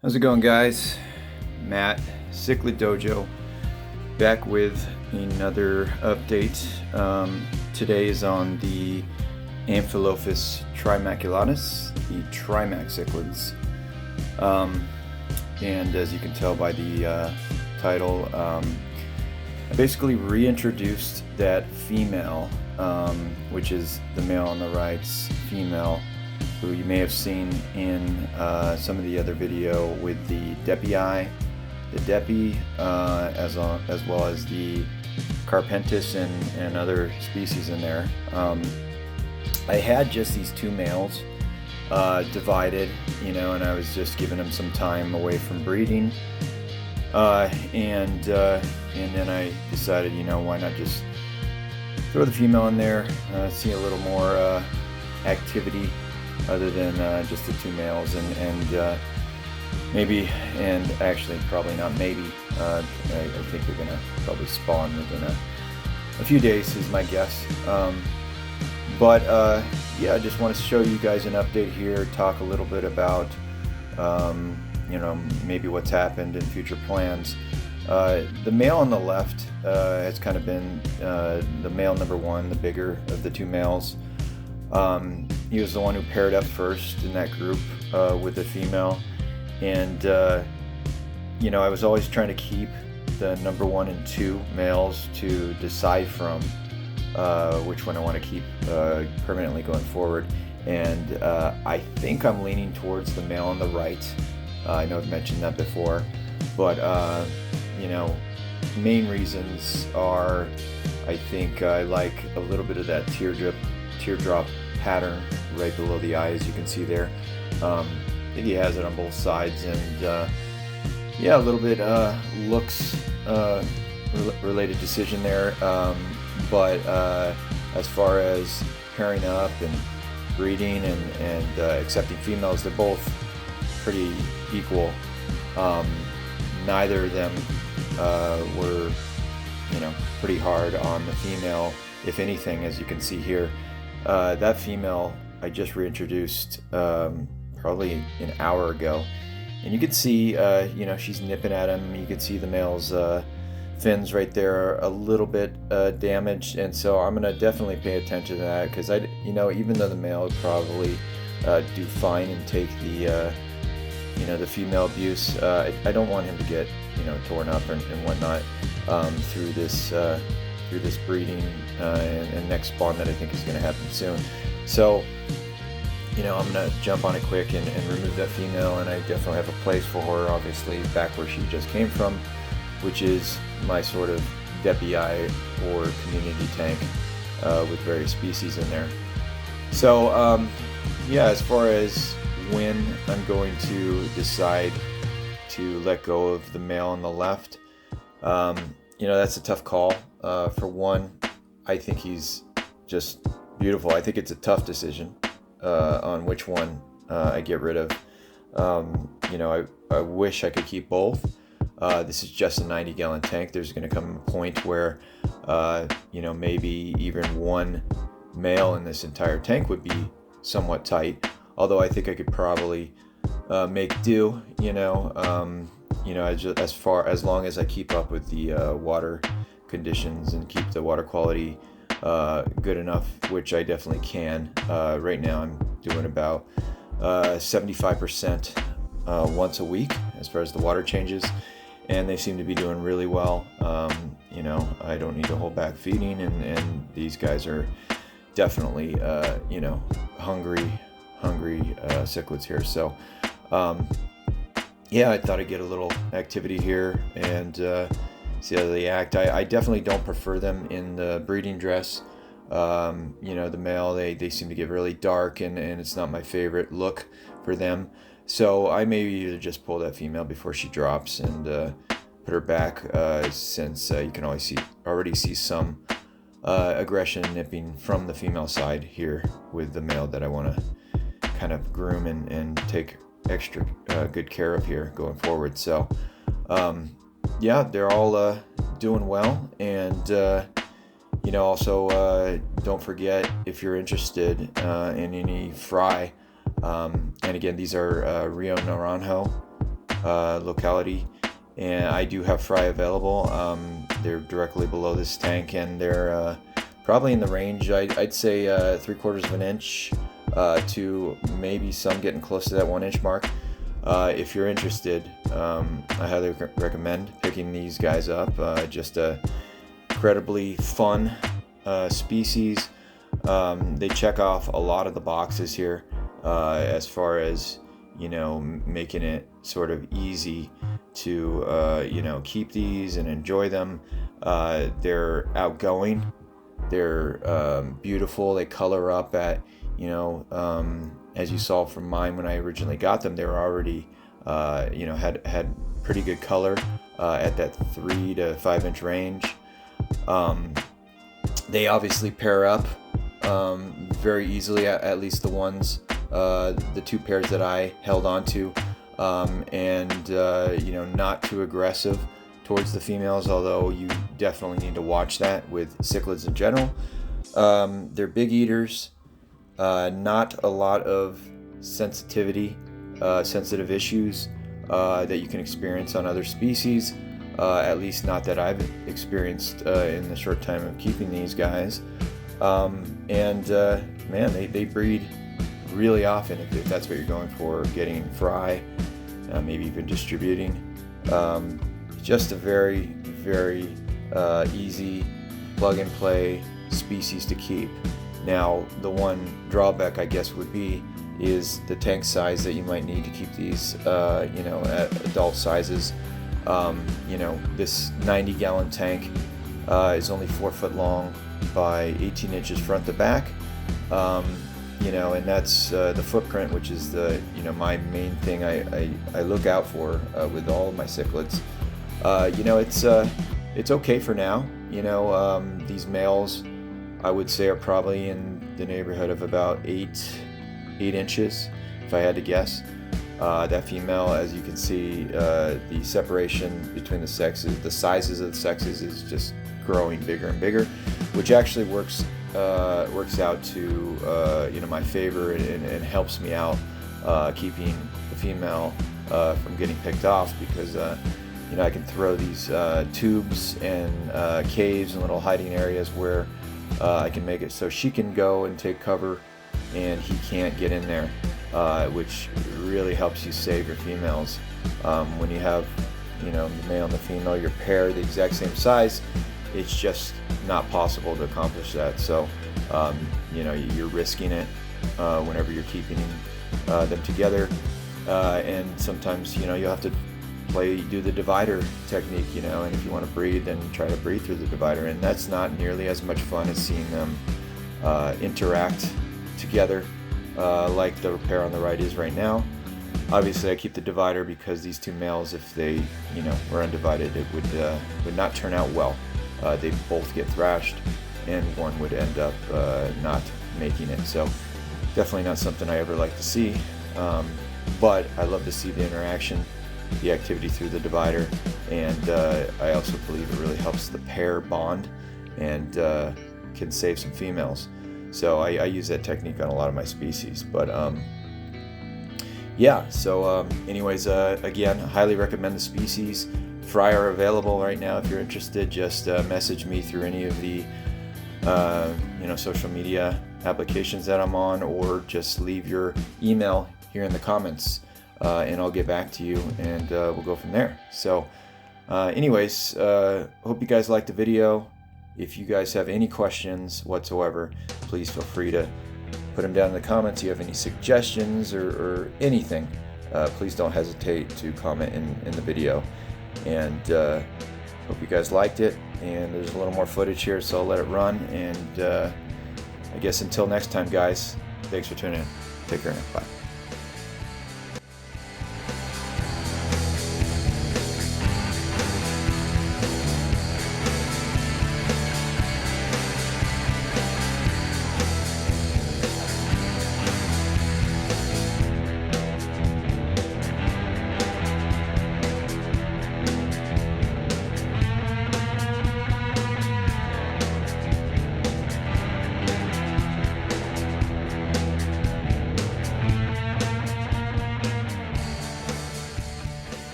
How's it going, guys? Matt, Cichlid Dojo, back with another update. Today is on the Amphilophus trimaculatus, the TRIMAC cichlids. And as you can tell by the title, I basically reintroduced that female, which is the male on the right's female, who you may have seen in some of the other video with the Depii, as well as the Carpentis and other species in there. I had just these two males divided, and I was just giving them some time away from breeding, and then I decided, why not just throw the female in there, see a little more activity other than just the two males, and maybe, and actually probably not maybe, I think they're gonna probably spawn within a few days is my guess. But yeah, I just want to show you guys an update here, talk a little bit about maybe what's happened and future plans. The male on the left has kind of been the male number one, the bigger of the two males. He was the one who paired up first in that group with the female, and I was always trying to keep the number one and two males to decide from which one I want to keep permanently going forward. And I think I'm leaning towards the male on the right. I know I've mentioned that before, but main reasons are, I think I like a little bit of that teardrop pattern right below the eye, as you can see there. I think he has it on both sides, and a little bit looks related decision there, but as far as pairing up and breeding and accepting females, they're both pretty equal. Neither of them were pretty hard on the female. If anything, as you can see here, that female I just reintroduced probably an hour ago, and you can see she's nipping at him. You can see the male's fins right there are a little bit damaged, and so I'm gonna definitely pay attention to that, because even though the male would probably do fine and take the the female abuse, I don't want him to get torn up and whatnot through this breeding and next spawn that I think is going to happen soon. So I'm going to jump on it quick and remove that female, and I definitely have a place for her, obviously back where she just came from, which is my sort of Depii or community tank with various species in there. So as far as when I'm going to decide to let go of the male on the left, that's a tough call. For one, I think he's just beautiful. I think it's a tough decision on which one I get rid of. I wish I could keep both. This is just a 90-gallon tank. There's going to come a point where maybe even one male in this entire tank would be somewhat tight. Although I think I could probably make do. As long as I keep up with the water conditions and keep the water quality good enough, which I definitely can. Right now I'm doing about 75% once a week as far as the water changes, and they seem to be doing really well. I don't need to hold back feeding, and these guys are definitely hungry cichlids here. So I thought I'd get a little activity here and see how they act. I definitely don't prefer them in the breeding dress. The male, they seem to get really dark, and it's not my favorite look for them. So I may either just pull that female before she drops and put her back, since you can already see some aggression nipping from the female side here with the male that I want to kind of groom and take extra good care of here going forward. So they're all doing well, and also don't forget, if you're interested in any fry, and again, these are Rio Naranjo locality, and I do have fry available. They're directly below this tank, and they're probably in the range, I'd say 3/4 of an inch to maybe some getting close to that 1 inch mark. If you're interested, I highly recommend picking these guys up. Just a incredibly fun species. They check off a lot of the boxes here as far as, you know, making it sort of easy to you know, keep these and enjoy them. They're outgoing, they're beautiful, they color up at, you know, as you saw from mine when I originally got them, they were already you know, had pretty good color at that 3 to 5 inch range. They obviously pair up very easily, at least the ones, the 2 pairs that I held on to, and you know, not too aggressive towards the females, although you definitely need to watch that with cichlids in general. They're big eaters, not a lot of sensitive issues that you can experience on other species, at least not that I've experienced in the short time of keeping these guys. Man, they breed really often if that's what you're going for, getting fry, maybe even distributing. Just a very, very easy plug and play species to keep. Now, the one drawback, I guess, would be is the tank size that you might need to keep these, you know, at adult sizes. You know, this 90-gallon tank is only 4 foot long by 18 inches front to back. You know, and that's the footprint, which is the, you know, my main thing I look out for with all of my cichlids. You know, it's okay for now. You know, these males, I would say, are probably in the neighborhood of about 8 inches, if I had to guess. That female, as you can see, the separation between the sexes, the sizes of the sexes, is just growing bigger and bigger, which actually works out to you know, my favor, and helps me out keeping the female from getting picked off, because you know, I can throw these tubes and caves and little hiding areas where I can make it so she can go and take cover and he can't get in there, which really helps you save your females. When you have, you know, the male and the female, your pair the exact same size, it's just not possible to accomplish that. So you know, you're risking it whenever you're keeping them together, and sometimes, you know, you'll have to do the divider technique, you know, and if you want to breed, then try to breed through the divider, and that's not nearly as much fun as seeing them interact together like the pair on the right is right now. Obviously, I keep the divider because these 2 males, if they, you know, were undivided, it would not turn out well. They both get thrashed, and one would end up not making it. So definitely not something I ever like to see, but I love to see the interaction, the activity through the divider, and I also believe it really helps the pair bond and can save some females. So I use that technique on a lot of my species. But yeah, so anyways, again, highly recommend the species. Fry are available right now. If you're interested, just message me through any of the you know, social media applications that I'm on, or just leave your email here in the comments, and I'll get back to you, and we'll go from there. So anyways, hope you guys liked the video. If you guys have any questions whatsoever, please feel free to put them down in the comments. If you have any suggestions or anything, please don't hesitate to comment in the video. And hope you guys liked it. And there's a little more footage here, so I'll let it run. And I guess until next time, guys, thanks for tuning in. Take care now. Bye.